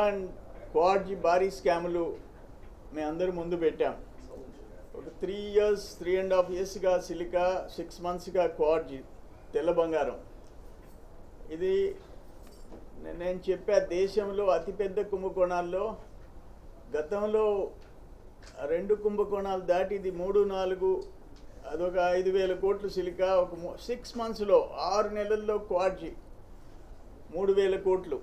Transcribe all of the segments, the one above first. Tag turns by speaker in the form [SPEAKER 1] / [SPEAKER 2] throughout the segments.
[SPEAKER 1] And క్వాడ్జీ భారీ స్కాములు మేమందరూ ముందు పెట్టాం. ఒక 3.5 yearsగా సిలికా, 6 monthsగా క్వాడ్జీ తెల్ల బంగారం. ఇది నేను చెప్పా, దేశంలో అతిపెద్ద కుంభకోణాల్లో గతంలో 2 కుంభకోణాలు దాటి ఇది 3-4, అదొక 5,000 కోట్లు సిలికా. ఒక 6 monthsలో 6 నెలల్లో క్వాడ్జీ 3,000 కోట్లు.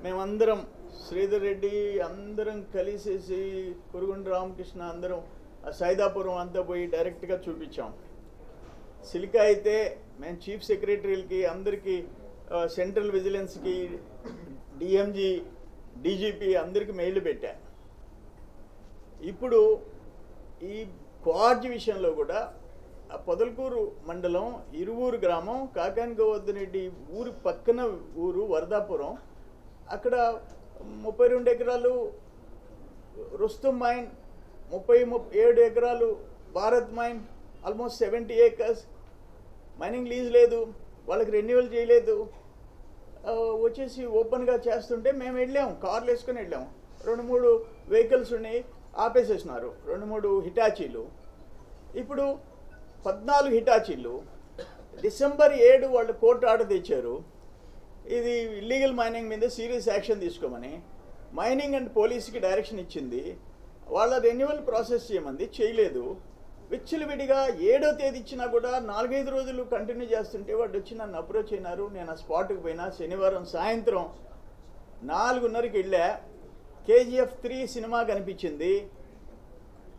[SPEAKER 1] మేమందరం శ్రీధర్ రెడ్డి అందరం కలిసేసి కురుగుండ రామకృష్ణ అందరం సైదాపురం అంతా పోయి డైరెక్ట్గా చూపించాం. సిలికా అయితే మేము చీఫ్ సెక్రటరీలకి అందరికీ, సెంట్రల్ విజిలెన్స్కి, డిఎంజీ, డీజీపీ అందరికీ మెయిల్ పెట్టా. ఇప్పుడు ఈ క్వాడ్జీ విషయంలో కూడా పొదలకూరు మండలం ఇరువూరు గ్రామం, కాకాని గోవర్ధనరెడ్డి ఊరు పక్కన ఊరు వరదాపురం, అక్కడ 32 ఎకరాలు రుస్తుం మైన్, 37 ఎకరాలు Bharat mine, almost 70 acres. Mining lease లేదు, వాళ్ళకి రెన్యువల్ చేయలేదు. వచ్చేసి ఓపెన్గా చేస్తుంటే మేము వెళ్ళాము, కార్లు వేసుకొని వెళ్ళాము. 2-3 వెహికల్స్ ఉన్నాయి, ఆపేసేసినారు. 2-3 హిటాచీలు. ఇప్పుడు 14 హిటాచీలు. December 7 వాళ్ళు కోర్టు ఆర్డర్ తెచ్చారు, ఇది ఇల్లీగల్ మైనింగ్ మీద సీరియస్ యాక్షన్ తీసుకోమని. మైనింగ్ అండ్ పోలీస్కి డైరెక్షన్ ఇచ్చింది, వాళ్ళ రెన్యువల్ ప్రాసెస్ చేయమంది, చేయలేదు. విచ్చలవిడిగా 7వ తేదీ ఇచ్చినా కూడా 4-5 రోజులు కంటిన్యూ చేస్తుంటే వాడు వచ్చి నన్ను అప్రోచ్ అయినారు. నేను ఆ స్పాట్కి పోయినా. శనివారం సాయంత్రం 4:30కి వెళ్ళా. KGF 3 సినిమా కనిపించింది.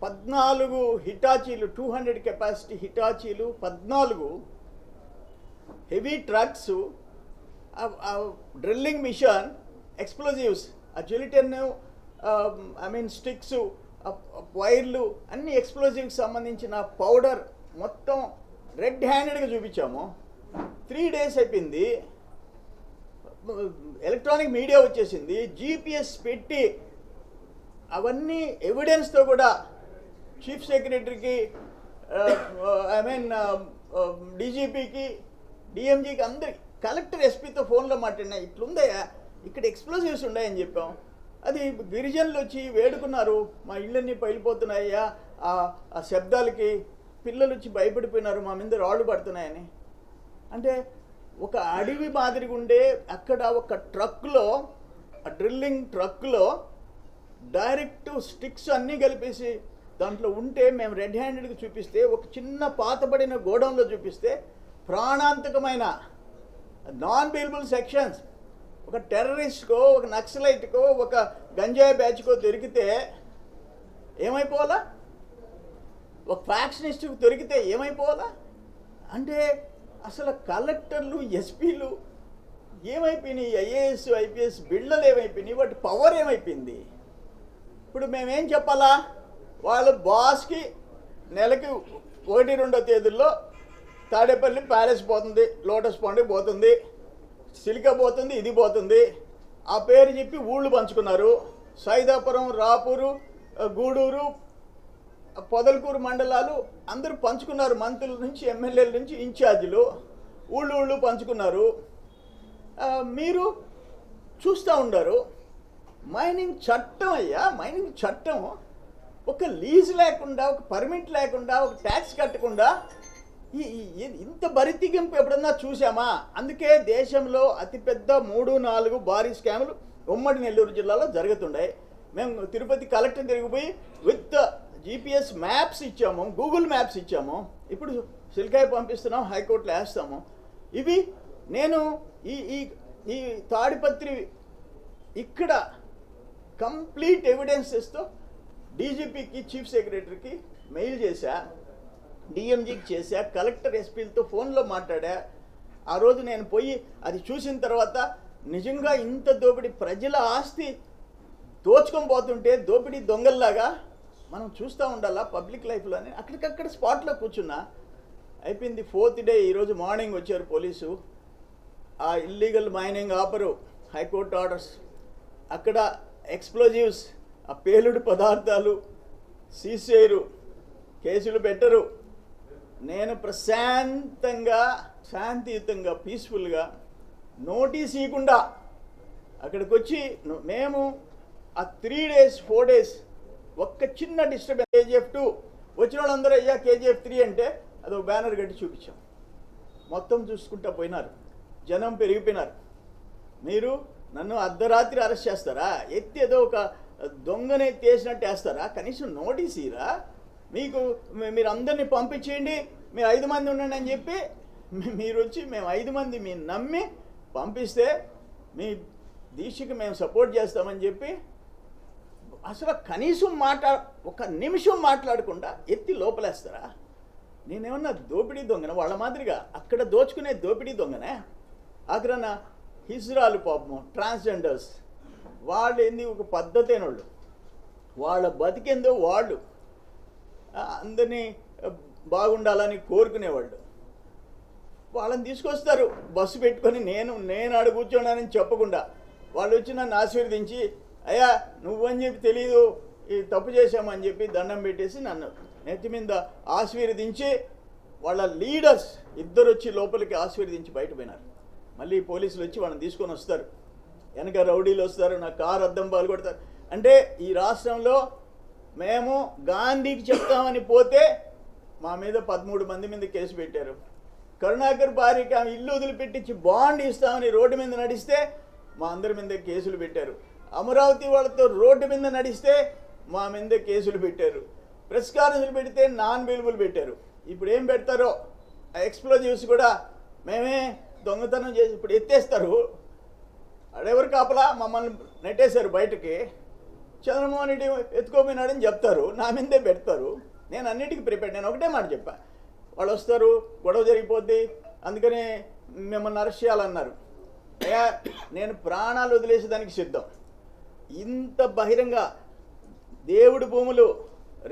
[SPEAKER 1] 14 హిటాచీలు, 200 కెపాసిటీ హిటాచీలు, 14 heavy trucks, drilling machine, explosives, gelatin, sticks, వైర్లు, అన్ని ఎక్స్ప్లోజివ్కి సంబంధించిన పౌడర్ మొత్తం రెడ్ హ్యాండెడ్గా చూపించాము. 3 days అయిపోయింది. ఎలక్ట్రానిక్ మీడియా వచ్చేసింది, GPS పెట్టి అవన్నీ ఎవిడెన్స్తో కూడా చీఫ్ సెక్రటరీకి, డీజీపీకి, డిఎంజీకి, అందరికి, కలెక్టర్, ఎస్పీతో ఫోన్లో మాట్లాడినా. ఇట్లుందయ్యా, ఇక్కడ ఎక్స్ప్లోజివ్స్ ఉన్నాయని చెప్పాం. అది గిరిజనులు వచ్చి వేడుకున్నారు, మా ఇళ్ళన్నీ పగిలిపోతున్నాయ్యా ఆ శబ్దాలకి, పిల్లలు వచ్చి భయపడిపోయినారు, మా మీద రాళ్ళు పడుతున్నాయని. అంటే ఒక అడవి మాదిరిగా ఉండే అక్కడ ఒక ట్రక్లో, డ్రిల్లింగ్ ట్రక్లో డైరెక్ట్ స్టిక్స్ అన్నీ కలిపేసి దాంట్లో ఉంటే మేము రెడ్ హ్యాండెడ్గా చూపిస్తే, ఒక చిన్న పాతబడిన గోడౌన్లో చూపిస్తే ప్రాణాంతకమైన నాన్ బెయిలబుల్ సెక్షన్స్ ఒక టెర్రరిస్ట్కో, ఒక నక్సలైట్కో, ఒక గంజాయి బ్యాచ్కో దొరికితే ఏమైపోవాలా? ఒక ఫ్యాక్షనిస్ట్కి దొరికితే ఏమైపోవాలా? అంటే అసలు కలెక్టర్లు, ఎస్పీలు ఏమైపోయినాయి? ఐఏఎస్, ఐపీఎస్ బిళ్ళలు ఏమైపోయినాయి? వాటి పవర్ ఏమైపోయింది? ఇప్పుడు మేమేం చెప్పాలా? వాళ్ళ బాస్కి నెలకి 1-2 తేదీల్లో తాడేపల్లి ప్యాలెస్ పోతుంది, లోటస్ పాండ్కి పోతుంది, సిలికా పోతుంది, ఇది పోతుంది. ఆ పేరు చెప్పి ఊళ్ళు పంచుకున్నారు. సైదాపురం, రాపూరు, గూడూరు, పొదలకూరు మండలాలు అందరూ పంచుకున్నారు. మంత్రుల నుంచి, ఎమ్మెల్యేల నుంచి, ఇన్ఛార్జీలు ఊళ్ళు పంచుకున్నారు. మీరు చూస్తూ ఉండరు. మైనింగ్ చట్టం అయ్యా, మైనింగ్ చట్టం ఒక లీజ్ లేకుండా, ఒక పర్మిట్ లేకుండా, ఒక ట్యాక్స్ కట్టకుండా ఇంత బరితిగింపు ఎప్పుడన్నా చూసామా? అందుకే దేశంలో అతిపెద్ద 3-4 భారీ స్కాములు ఉమ్మడి నెల్లూరు జిల్లాలో జరుగుతున్నాయి. మేము తిరుపతి కలెక్టర్ తిరిగిపోయి విత్ GPS మ్యాప్స్ ఇచ్చాము, గూగుల్ మ్యాప్స్ ఇచ్చాము. ఇప్పుడు సిలికాయ పంపిస్తున్నాం, హైకోర్టులో వేస్తాము. ఇవి నేను ఈ తాడిపత్రి ఇక్కడ కంప్లీట్ ఎవిడెన్సెస్తో డీజీపీకి, చీఫ్ సెక్రటరీకి మెయిల్ చేశా, డిఎంజీకి చేశా, కలెక్టర్, ఎస్పీలతో ఫోన్లో మాట్లాడా. ఆ రోజు నేను పోయి అది చూసిన తర్వాత నిజంగా ఇంత దోపిడీ, ప్రజల ఆస్తి దోచుకొని పోతుంటే దోపిడీ దొంగల్లాగా మనం చూస్తూ ఉండాలా పబ్లిక్ లైఫ్లోనే. అక్కడికక్కడ స్పాట్లో కూర్చున్నా. అయిపోయింది 4th day. ఈరోజు మార్నింగ్ వచ్చారు పోలీసు. ఆ ఇల్లీగల్ మైనింగ్ ఆపరు, హైకోర్టు ఆర్డర్స్. అక్కడ ఎక్స్ప్లోజివ్స్, ఆ పేలుడు పదార్థాలు సీజ్ చేయరు, కేసులు పెట్టరు. నేను ప్రశాంతంగా, శాంతియుతంగా, పీస్ఫుల్గా, నోటీస్ ఇవ్వకుండా అక్కడికి వచ్చి మేము ఆ 3 days 4 days ఒక్క చిన్న డిస్టర్బెన్స్ KGF2 వచ్చిన వాళ్ళందరూ అయ్యా KGF3 అంటే అదొక బ్యానర్ కట్టి చూపించాం. మొత్తం చూసుకుంటా పోయినారు, జనం పెరిగిపోయినారు. మీరు నన్ను అర్ధరాత్రి అరెస్ట్ చేస్తారా? ఎత్తి ఏదో ఒక దొంగని ఎత్తేసినట్టు వేస్తారా? కనీసం నోటీస్ ఇరా? మీరు అందరినీ పంపించేయండి, మీరు 5 మంది ఉండండి అని చెప్పి మీరు వచ్చి మేము 5 మంది మీరు నమ్మి పంపిస్తే మీ దీక్షకి మేము సపోర్ట్ చేస్తామని చెప్పి అసలు కనీసం ఒక నిమిషం మాట్లాడకుండా ఎత్తి లోపలేస్తారా? నేనేమన్నా దోపిడీ దొంగన వాళ్ళ మాదిరిగా? అక్కడ దోచుకునే దోపిడీ దొంగనే. అక్కడ హిజ్రాలు పాపము ట్రాన్స్జెండర్స్ వాళ్ళు ఏంది ఒక పద్ధతి అయిన వాళ్ళ బతికేందో వాళ్ళు అందరినీ బాగుండాలని కోరుకునేవాళ్ళు. వాళ్ళని తీసుకొస్తారు బస్సు పెట్టుకొని, నేను ఆడ కూర్చోడానని చెప్పకుండా వాళ్ళు వచ్చి నన్ను ఆశీర్వదించి అయ్యా నువ్వని చెప్పి తెలీదు ఈ తప్పు చేశామని చెప్పి దండం పెట్టేసి నన్ను నెత్తి మీద ఆశీర్వదించి వాళ్ళ లీడర్స్ ఇద్దరు వచ్చి లోపలికి ఆశీర్వదించి బయటపోయినారు. మళ్ళీ పోలీసులు వచ్చి వాళ్ళని తీసుకొని వస్తారు, వెనక రౌడీలు వస్తారు, నా కారు అద్దం పాలు కొడతారు. అంటే ఈ రాష్ట్రంలో మేము గాంధీకి చెప్తామని పోతే మా మీద 13 మంది మీద కేసు పెట్టారు. కరుణాకర్ భార్యకి ఆమె ఇల్లు వదిలిపెట్టించి బాండ్ ఇస్తామని రోడ్డు మీద నడిస్తే మా అందరి మీద కేసులు పెట్టారు. అమరావతి వాళ్ళతో రోడ్డు మీద నడిస్తే మా మీద కేసులు పెట్టారు. ప్రెస్ కాన్ఫరెన్స్లు పెడితే నాన్ అవైలబుల్ పెట్టారు. ఇప్పుడు ఏం పెడతారో ఆ ఎక్స్ప్లోజివ్స్ కూడా మేమే దొంగతనం చేసి ఇప్పుడు ఎత్తేస్తారు. అడెవరు కాపలా మమ్మల్ని నెట్టేశారు బయటకి, చంద్రమోహన్ రెడ్డి ఎత్తుకోపోయినాడని చెప్తారు, నా మీదే పెడతారు. నేను అన్నిటికీ ప్రిపేర్. నేను ఒకటే మాట చెప్పా, వాళ్ళు వస్తారు గొడవ జరిగిపోద్ది అందుకని మిమ్మల్ని అరెస్ట్ చేయాలన్నారు. అయ్యా నేను ప్రాణాలు వదిలేసేదానికి సిద్ధం. ఇంత బహిరంగ దేవుడి భూములు,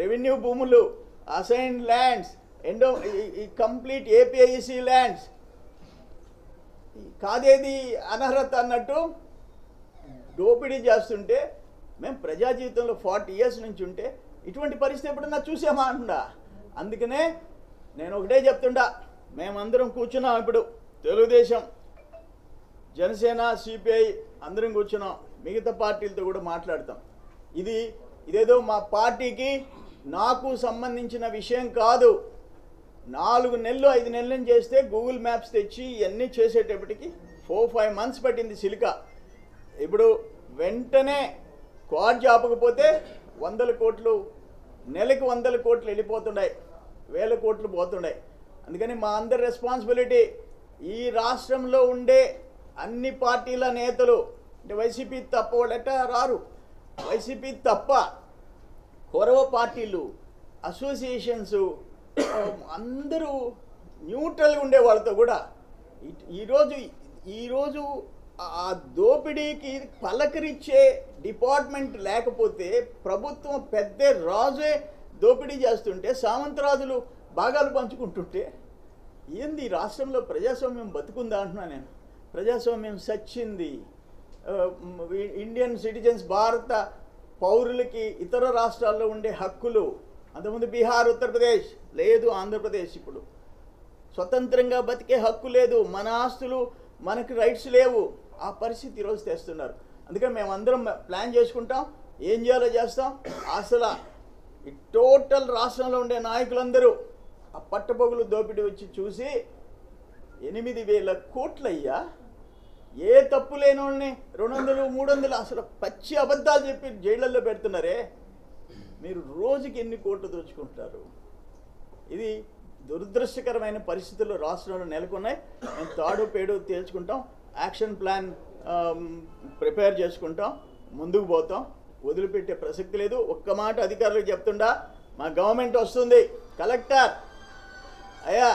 [SPEAKER 1] రెవెన్యూ భూములు, assigned lands, complete APIC lands కాదేది అనర్హత అన్నట్టు దోపిడీ చేస్తుంటే మేము ప్రజా జీవితంలో 40 years నుంచి ఉంటే ఇటువంటి పరిస్థితి ఎప్పుడన్నా చూసామా అంటున్నా. అందుకనే నేను ఒకటే చెప్తుండా, మేమందరం కూర్చున్నాం ఇప్పుడు, తెలుగుదేశం, జనసేన, CPI అందరం కూర్చున్నాం, మిగతా పార్టీలతో కూడా మాట్లాడతాం. ఇదేదో మా పార్టీకి నాకు సంబంధించిన విషయం కాదు. 4 నెలలు 5 నెలలు చేస్తే గూగుల్ మ్యాప్స్ తెచ్చి ఇవన్నీ చేసేటప్పటికి 4-5 months పట్టింది సిలిక. ఇప్పుడు వెంటనే క్వాడ్ ఆపకపోతే 100 కోట్లు, నెలకు 100 కోట్లు వెళ్ళిపోతున్నాయి, 1000 కోట్లు పోతున్నాయి. అందుకని మా అందరి రెస్పాన్సిబిలిటీ ఈ రాష్ట్రంలో ఉండే అన్ని పార్టీల నేతలు, అంటే వైసీపీ తప్ప వాళ్ళట రారు, వైసీపీ తప్ప కొరవ పార్టీలు, అసోసియేషన్స్ అందరూ న్యూట్రల్గా ఉండే వాళ్ళతో కూడా ఈరోజు ఆ దోపిడీకి పలకరించే డిపార్ట్మెంట్ లేకపోతే, ప్రభుత్వం పెద్ద రాజే దోపిడీ చేస్తుంటే, సామంతరాజులు భాగాలు పంచుకుంటుంటే ఏంది రాష్ట్రంలో ప్రజాస్వామ్యం బతుకుందా అంటున్నా నేను. ప్రజాస్వామ్యం సచ్చింది. ఇండియన్ సిటిజన్స్, భారత పౌరులకి ఇతర రాష్ట్రాల్లో ఉండే హక్కులు, అంతకుముందు బీహార్, ఉత్తరప్రదేశ్ లేదు, ఆంధ్రప్రదేశ్ ఇప్పుడు స్వతంత్రంగా బతికే హక్కు లేదు, మన ఆస్తులు మనకి రైట్స్ లేవు. ఆ పరిస్థితి ఈరోజు తెస్తున్నారు. అందుకని మేమందరం ప్లాన్ చేసుకుంటాం, ఏం చేయాలో చేస్తాం. అసలు ఈ టోటల్ రాష్ట్రంలో ఉండే నాయకులందరూ ఆ పట్టపొగులు దోపిడీ వచ్చి చూసి 8,000 కోట్లయ్యా, ఏ తప్పు లేని వాళ్ళని 200, 300 అసలు పచ్చి అబద్ధాలు చెప్పి జైళ్ళల్లో పెడుతున్నారే. మీరు రోజుకి ఎన్ని కోట్లు దోచుకుంటారు? ఇది దురదృష్టకరమైన పరిస్థితులు రాష్ట్రంలో నెలకొన్నాయి. మేము తాడు పేడు తేల్చుకుంటాం, యాక్షన్ ప్లాన్ ప్రిపేర్ చేసుకుంటాం, ముందుకు పోతాం, వదిలిపెట్టే ప్రసక్తి లేదు. ఒక్క మాట అధికారులకు చెప్తుండా, మా గవర్నమెంట్ వస్తుంది, కలెక్టర్ అయ్యా,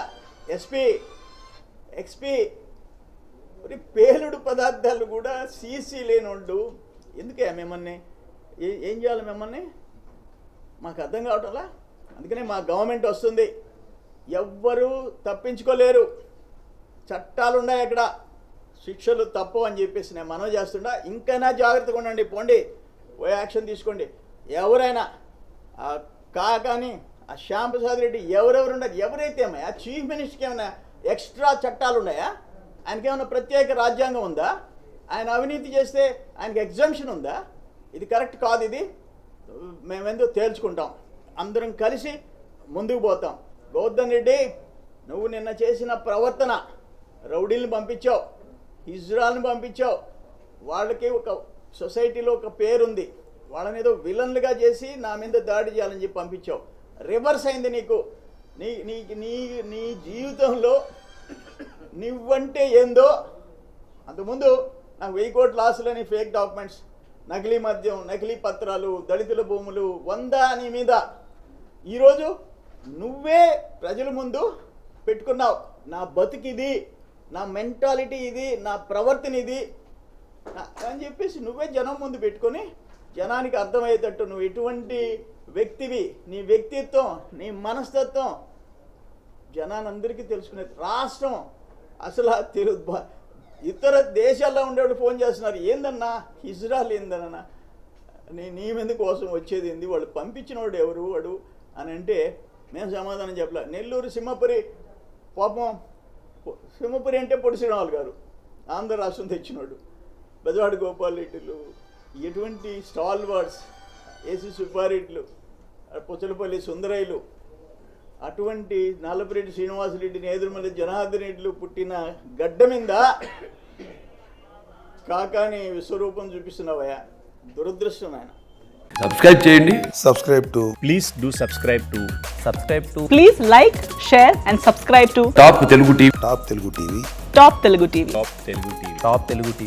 [SPEAKER 1] ఎస్పీ, ఎక్స్పీ, పేలుడు పదార్థాలు కూడా సీసీ లేనోళ్ళు ఎందుకే మిమ్మల్ని ఏం చేయాలి? మిమ్మల్ని మాకు అర్థం కావటంలా. అందుకనే మా గవర్నమెంట్ వస్తుంది, ఎవ్వరూ తప్పించుకోలేరు, చట్టాలు ఉన్నాయి అక్కడ, శిక్షలు తప్పు అని చెప్పేసి నేను మనవి చేస్తుండా. ఇంకైనా జాగ్రత్తగా ఉండండి, పోండి, పోయి యాక్షన్ తీసుకోండి. ఎవరైనా కానీ ఆ శ్యాంప్రసాద్ రెడ్డి ఎవరెవరు ఉండదు, ఎవరైతే ఏమయ్యా చీఫ్ మినిస్టర్కి ఏమైనా ఎక్స్ట్రా చట్టాలు ఉన్నాయా? ఆయనకి ఏమైనా ప్రత్యేక రాజ్యాంగం ఉందా? ఆయన అవినీతి చేస్తే ఆయనకి ఎగ్జామ్షన్ ఉందా? ఇది కరెక్ట్ కాదు, ఇది మేమెందుకు తేల్చుకుంటాం, అందరం కలిసి ముందుకు పోతాం. గోవర్ధన్ రెడ్డి, నువ్వు నిన్న చేసిన ప్రవర్తన, రౌడీల్ని పంపించావు, ఇజ్రాయల్ని పంపించావు, వాళ్ళకి ఒక సొసైటీలో ఒక పేరుంది, వాళ్ళని ఏదో విలన్లుగా చేసి నా మీద దాడి చేయాలని చెప్పి పంపించావు. రివర్స్ అయింది నీకు. నీ నీ నీ నీ జీవితంలో నువ్వంటే ఏందో. అంతకుముందు నాకు 1000 కోట్ల ఆస్తులని ఫేక్ డాక్యుమెంట్స్, నకిలీ మద్యం, నకిలీ పత్రాలు, దళితుల భూములు 100 నీ మీద. ఈరోజు నువ్వే ప్రజల ముందు పెట్టుకున్నావు, నా బతుకిది, నా మెంటాలిటీ ఇది, నా ప్రవర్తన ఇది అని చెప్పేసి నువ్వే జనం ముందు పెట్టుకొని జనానికి అర్థమయ్యేటట్టు నువ్వు ఎటువంటి వ్యక్తివి, నీ వ్యక్తిత్వం, నీ మనస్తత్వం జనానందరికీ తెలుసుకునేది. రాష్ట్రం అసలు ఇతర దేశాల్లో ఉండేవాళ్ళు ఫోన్ చేస్తున్నారు, ఏందన్నా ఇజ్రాయల్ ఏందన్నా, నీ మీద కోసం వచ్చేది ఏంది, వాళ్ళు పంపించిన వాడు ఎవరు వాడు అని అంటే మేము సమాధానం చెప్పలే. నెల్లూరు సింహపురి, పాపం సింహపురి అంటే పొడి శ్రీనివాల్ గారు, ఆంధ్ర రాష్ట్రం తెచ్చినోడు, బెజవాడ గోపాల్ రెడ్డిలు, ఎటువంటి స్టాల్ వర్డ్స్, ఏసీ సుబ్బారెడ్డిలు, పుచ్చలపల్లి సుందరయ్యలు, అటువంటి నల్లపురెడ్డి శ్రీనివాసరెడ్డి, నేదురుమల్లి జనార్దన్ రెడ్డిలు పుట్టిన గడ్డ మీద కాకాని విశ్వరూపం చూపిస్తున్నావయ్యా, దురదృష్టం ఆయన.
[SPEAKER 2] సబ్స్క్రైబ్ చేయండి.
[SPEAKER 3] Please do subscribe to
[SPEAKER 4] Please like, share and subscribe to
[SPEAKER 2] top Telugu TV.
[SPEAKER 4] Top Telugu TV.
[SPEAKER 3] Top Telugu TV.